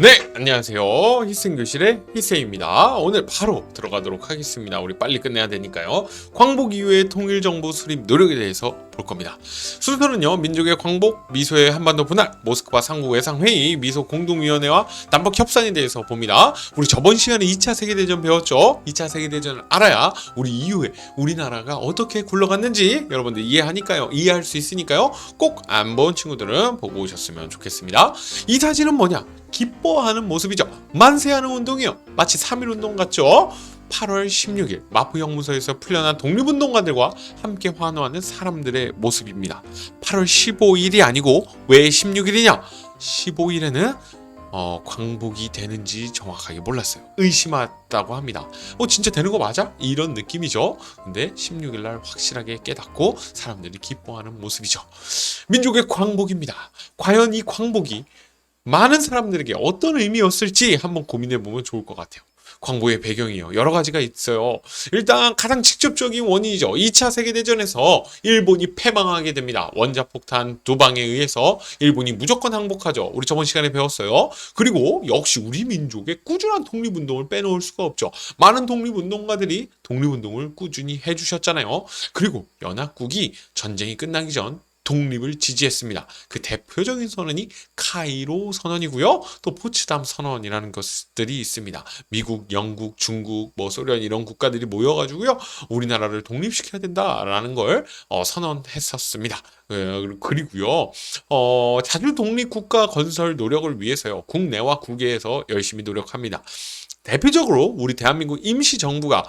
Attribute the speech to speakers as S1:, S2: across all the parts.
S1: 네, 안녕하세요. 히슨교실의 히세입니다. 오늘 바로 들어가도록 하겠습니다. 우리 빨리 끝내야 되니까요. 광복 이후의 통일정부 수립 노력에 대해서 볼 겁니다. 순서는요, 민족의 광복, 미소의 한반도 분할, 모스크바 상국 외상회의, 미소 공동위원회와 남북 협상에 대해서 봅니다. 우리 저번 시간에 2차 세계대전 배웠죠? 2차 세계대전을 알아야 우리 이후에 우리나라가 어떻게 굴러갔는지 여러분들 이해할 수 있으니까요. 꼭 안 본 친구들은 보고 오셨으면 좋겠습니다. 이 사진은 뭐냐? 기뻐하는 모습이죠. 만세하는 운동이요. 마치 3.1운동 같죠? 8월 16일 마포형무소에서 풀려난 독립운동가들과 함께 환호하는 사람들의 모습입니다. 8월 15일이 아니고 왜 16일이냐? 15일에는 광복이 되는지 정확하게 몰랐어요. 의심했다고 합니다. 진짜 되는 거 맞아? 이런 느낌이죠. 근데 16일 날 확실하게 깨닫고 사람들이 기뻐하는 모습이죠. 민족의 광복입니다. 과연 이 광복이 많은 사람들에게 어떤 의미였을지 한번 고민해보면 좋을 것 같아요. 광복의 배경이요. 여러 가지가 있어요. 일단 가장 직접적인 원인이죠. 2차 세계대전에서 일본이 패망하게 됩니다. 원자폭탄 2방에 의해서 일본이 무조건 항복하죠. 우리 저번 시간에 배웠어요. 그리고 역시 우리 민족의 꾸준한 독립운동을 빼놓을 수가 없죠. 많은 독립운동가들이 독립운동을 꾸준히 해주셨잖아요. 그리고 연합국이 전쟁이 끝나기 전 독립을 지지했습니다. 그 대표적인 선언이 카이로 선언이고요. 또 포츠담 선언이라는 것들이 있습니다. 미국, 영국, 중국, 소련 이런 국가들이 모여가지고요. 우리나라를 독립시켜야 된다라는 걸 선언했었습니다. 그리고요. 자주 독립국가 건설 노력을 위해서요. 국내와 국외에서 열심히 노력합니다. 대표적으로 우리 대한민국 임시정부가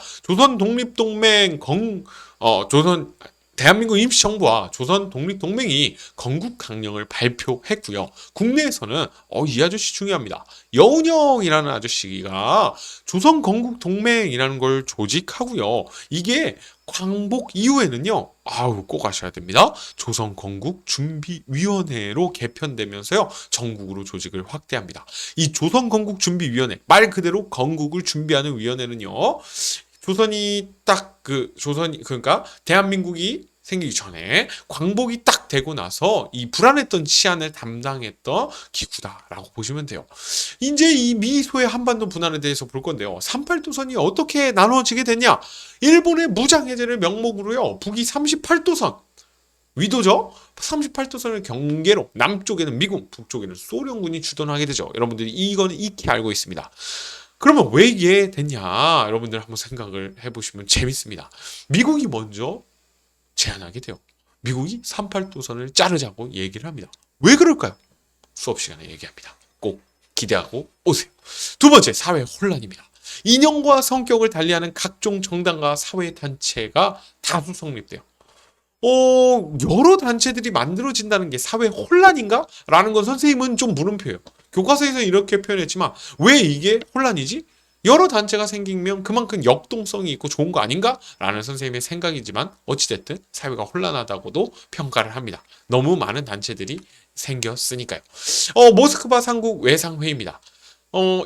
S1: 대한민국 임시정부와 조선 독립동맹이 건국강령을 발표했고요. 국내에서는 이 아저씨 중요합니다. 여운형이라는 아저씨가 조선 건국동맹이라는 걸 조직하고요. 이게 광복 이후에는요. 꼭 아셔야 됩니다. 조선 건국준비위원회로 개편되면서요. 전국으로 조직을 확대합니다. 이 조선 건국준비위원회, 말 그대로 건국을 준비하는 위원회는요. 그러니까 대한민국이 생기기 전에 광복이 딱 되고 나서 이 불안했던 치안을 담당했던 기구다라고 보시면 돼요. 이제 이 미소의 한반도 분할에 대해서 볼 건데요. 38도선이 어떻게 나눠지게 됐냐? 일본의 무장해제를 명목으로요. 북이 38도선 위도죠? 38도선을 경계로 남쪽에는 미국, 북쪽에는 소련군이 주둔하게 되죠. 여러분들이 이거는 익히 알고 있습니다. 그러면 왜 이게 됐냐? 여러분들 한번 생각을 해보시면 재밌습니다. 미국이 먼저 제안하게 돼요. 미국이 38도선을 자르자고 얘기를 합니다. 왜 그럴까요? 수업 시간에 얘기합니다. 꼭 기대하고 오세요. 두 번째, 사회 혼란입니다. 이념과 성격을 달리하는 각종 정당과 사회단체가 다수 성립돼요. 여러 단체들이 만들어진다는 게 사회 혼란인가? 라는 건 선생님은 좀 물음표예요. 교과서에서 이렇게 표현했지만 왜 이게 혼란이지? 여러 단체가 생기면 그만큼 역동성이 있고 좋은 거 아닌가? 라는 선생님의 생각이지만 어찌됐든 사회가 혼란하다고도 평가를 합니다. 너무 많은 단체들이 생겼으니까요. 모스크바 상국 외상회의입니다.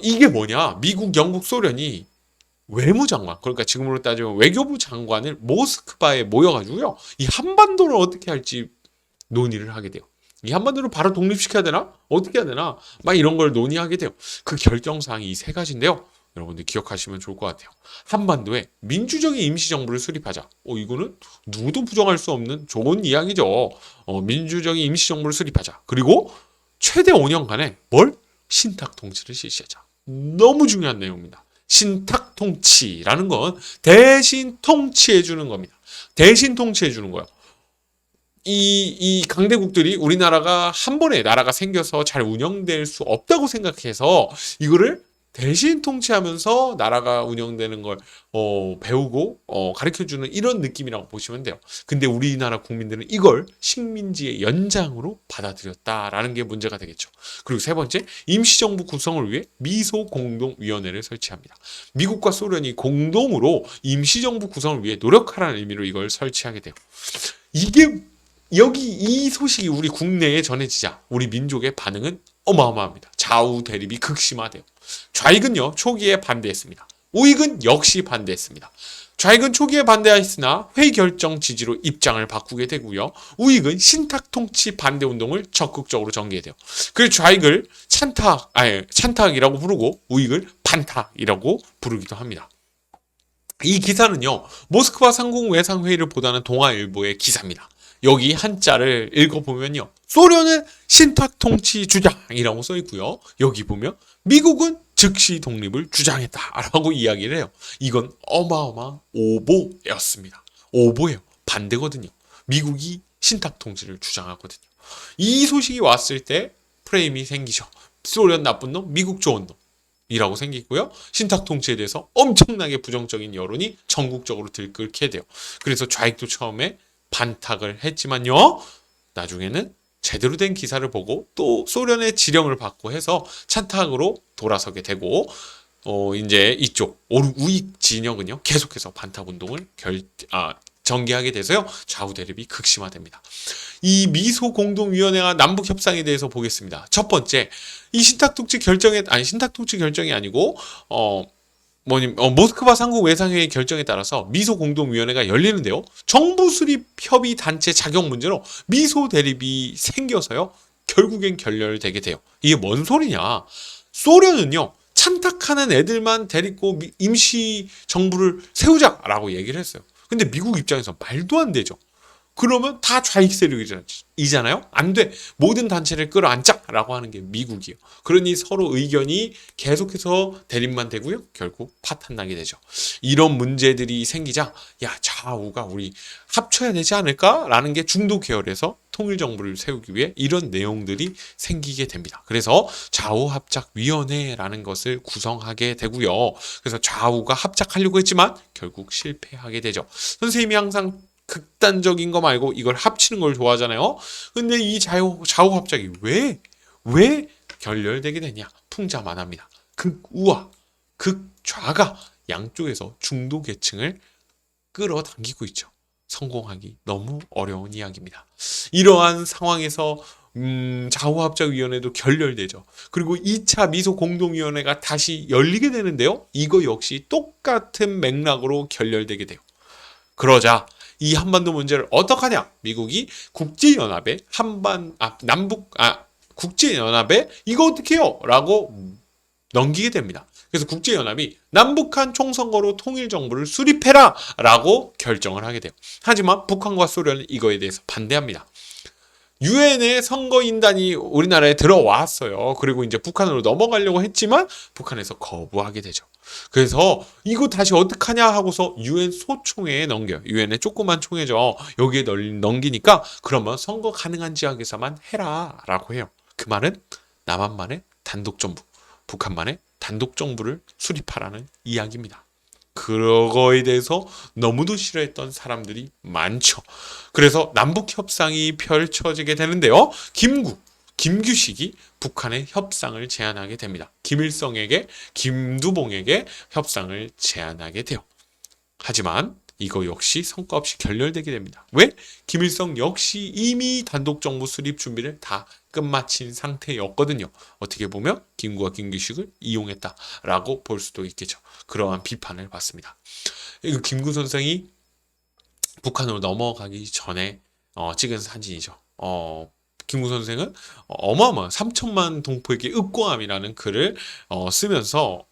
S1: 이게 뭐냐? 미국, 영국, 소련이 외무장관, 그러니까 지금으로 따지면 외교부 장관을 모스크바에 모여가지고요. 이 한반도를 어떻게 할지 논의를 하게 돼요. 이 한반도를 바로 독립시켜야 되나? 어떻게 해야 되나? 막 이런 걸 논의하게 돼요. 그 결정사항이 이 세 가지인데요. 여러분들 기억하시면 좋을 것 같아요. 한반도에 민주적인 임시정부를 수립하자. 이거는 누구도 부정할 수 없는 좋은 이야기죠. 민주적인 임시정부를 수립하자. 그리고 최대 5년간의 신탁통치를 실시하자. 너무 중요한 내용입니다. 신탁통치라는 건 대신 통치해주는 겁니다. 대신 통치해주는 거예요. 이 강대국들이 우리나라가 한 번에 나라가 생겨서 잘 운영될 수 없다고 생각해서 이거를 대신 통치하면서 나라가 운영되는 걸 배우고 가르쳐주는 이런 느낌이라고 보시면 돼요. 근데 우리나라 국민들은 이걸 식민지의 연장으로 받아들였다라는 게 문제가 되겠죠. 그리고 세 번째, 임시정부 구성을 위해 미소공동위원회를 설치합니다. 미국과 소련이 공동으로 임시정부 구성을 위해 노력하라는 의미로 이걸 설치하게 돼요. 이 소식이 우리 국내에 전해지자 우리 민족의 반응은 어마어마합니다. 좌우 대립이 극심화돼요. 좌익은요, 초기에 반대했습니다. 우익은 역시 반대했습니다. 좌익은 초기에 반대하였으나 회의 결정 지지로 입장을 바꾸게 되고요. 우익은 신탁 통치 반대 운동을 적극적으로 전개해야 돼요. 그래서 좌익을 찬탁이라고 부르고 우익을 반탁이라고 부르기도 합니다. 이 기사는요, 모스크바 상공 외상회의를 보다는 동아일보의 기사입니다. 여기 한자를 읽어보면요, 소련은 신탁 통치 주장이라고 써있고요. 여기 보면 미국은 즉시 독립을 주장했다라고 이야기를 해요. 이건 어마어마한 오보였습니다. 오보예요. 반대거든요. 미국이 신탁 통치를 주장하거든요. 이 소식이 왔을 때 프레임이 생기죠. 소련 나쁜 놈, 미국 좋은 놈 이라고 생기고요. 신탁 통치에 대해서 엄청나게 부정적인 여론이 전국적으로 들끓게 돼요. 그래서 좌익도 처음에 반탁을 했지만요, 나중에는 제대로 된 기사를 보고 또 소련의 지령을 받고 해서 찬탁으로 돌아서게 되고, 이제 이쪽 우익 진영은요 계속해서 반탁 운동을 전개하게 돼서요, 좌우 대립이 극심화됩니다. 이 미소 공동위원회와 남북 협상에 대해서 보겠습니다. 첫 번째, 이 신탁 통치 결정이 아니고 모스크바 상공 외상회의 결정에 따라서 미소 공동위원회가 열리는데요. 정부 수립 협의 단체 자격 문제로 미소 대립이 생겨서요, 결국엔 결렬되게 돼요. 이게 뭔 소리냐? 소련은요, 찬탁하는 애들만 데리고 임시 정부를 세우자라고 얘기를 했어요. 근데 미국 입장에서 말도 안 되죠. 그러면 다 좌익 세력이잖아요. 안 돼. 모든 단체를 끌어안자라고 하는 게 미국이에요. 그러니 서로 의견이 계속해서 대립만 되고요, 결국 파탄나게 되죠. 이런 문제들이 생기자, 야, 좌우가 우리 합쳐야 되지 않을까라는 게 중도 계열에서 통일정부를 세우기 위해 이런 내용들이 생기게 됩니다. 그래서 좌우합작위원회라는 것을 구성하게 되고요. 그래서 좌우가 합작하려고 했지만 결국 실패하게 되죠. 선생님이 항상 극단적인 거 말고 이걸 합치는 걸 좋아하잖아요. 근데 이 좌우합작이 왜 결렬되게 되냐? 풍자만합니다. 극우와 극좌가 양쪽에서 중도 계층을 끌어당기고 있죠. 성공하기 너무 어려운 이야기입니다. 이러한 상황에서 좌우합작위원회도 결렬되죠. 그리고 2차 미소 공동위원회가 다시 열리게 되는데요. 이거 역시 똑같은 맥락으로 결렬되게 돼요. 그러자 이 한반도 문제를 어떡하냐? 미국이 국제연합에 국제연합에 이거 어떡해요? 라고 넘기게 됩니다. 그래서 국제연합이 남북한 총선거로 통일정부를 수립해라 라고 결정을 하게 돼요. 하지만 북한과 소련은 이거에 대해서 반대합니다. 유엔의 선거인단이 우리나라에 들어왔어요. 그리고 이제 북한으로 넘어가려고 했지만 북한에서 거부하게 되죠. 그래서 이거 다시 어떡하냐 하고서 유엔 소총회에 넘겨요. 유엔의 조그만 총회죠. 여기에 넘기니까 그러면 선거 가능한 지역에서만 해라 라고 해요. 그 말은 남한만의 단독정부, 북한만의 단독정부를 수립하라는 이야기입니다. 그거에 대해서 너무도 싫어했던 사람들이 많죠. 그래서 남북협상이 펼쳐지게 되는데요. 김규식이 북한의 협상을 제안하게 됩니다. 김일성에게, 김두봉에게 협상을 제안하게 돼요. 하지만 이거 역시 성과 없이 결렬되게 됩니다. 왜? 김일성 역시 이미 단독정부 수립 준비를 다 끝마친 상태였거든요. 어떻게 보면 김구와 김규식을 이용했다라고 볼 수도 있겠죠. 그러한 비판을 받습니다. 김구 선생이 북한으로 넘어가기 전에 찍은 사진이죠. 김구 선생은 어마어마한 3천만 동포에게 읍고함이라는 글을 쓰면서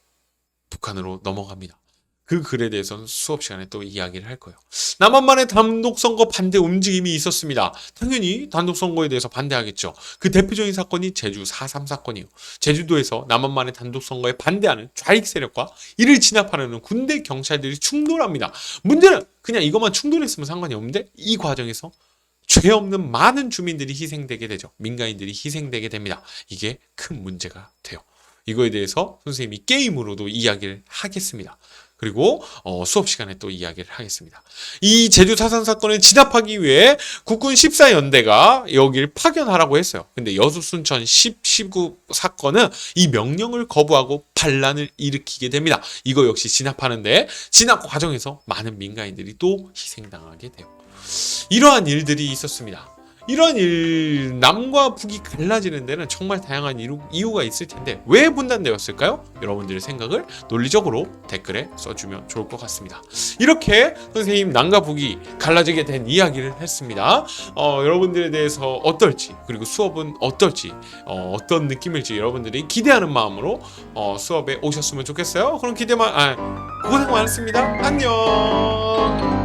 S1: 북한으로 넘어갑니다. 그 글에 대해서는 수업 시간에 또 이야기를 할 거예요. 남한만의 단독선거 반대 움직임이 있었습니다. 당연히 단독선거에 대해서 반대하겠죠. 그 대표적인 사건이 제주 4.3 사건이에요. 제주도에서 남한만의 단독선거에 반대하는 좌익 세력과 이를 진압하려는 군대 경찰들이 충돌합니다. 문제는 그냥 이것만 충돌했으면 상관이 없는데 이 과정에서 죄 없는 많은 주민들이 희생되게 되죠. 민간인들이 희생되게 됩니다. 이게 큰 문제가 돼요. 이거에 대해서 선생님이 게임으로도 이야기를 하겠습니다. 그리고 수업 시간에 또 이야기를 하겠습니다. 이 제주 4.3 사건을 진압하기 위해 국군 14연대가 여기를 파견하라고 했어요. 근데 여수 순천 19 사건은 이 명령을 거부하고 반란을 일으키게 됩니다. 이거 역시 진압하는데 진압 과정에서 많은 민간인들이 또 희생당하게 돼요. 이러한 일들이 있었습니다. 이런 남과 북이 갈라지는 데는 정말 다양한 이유가 있을 텐데 왜 분단되었을까요? 여러분들의 생각을 논리적으로 댓글에 써주면 좋을 것 같습니다. 이렇게 선생님 남과 북이 갈라지게 된 이야기를 했습니다. 여러분들에 대해서 어떨지, 그리고 수업은 어떨지, 어떤 느낌일지 여러분들이 기대하는 마음으로 수업에 오셨으면 좋겠어요. 그럼 고생 많았습니다. 안녕.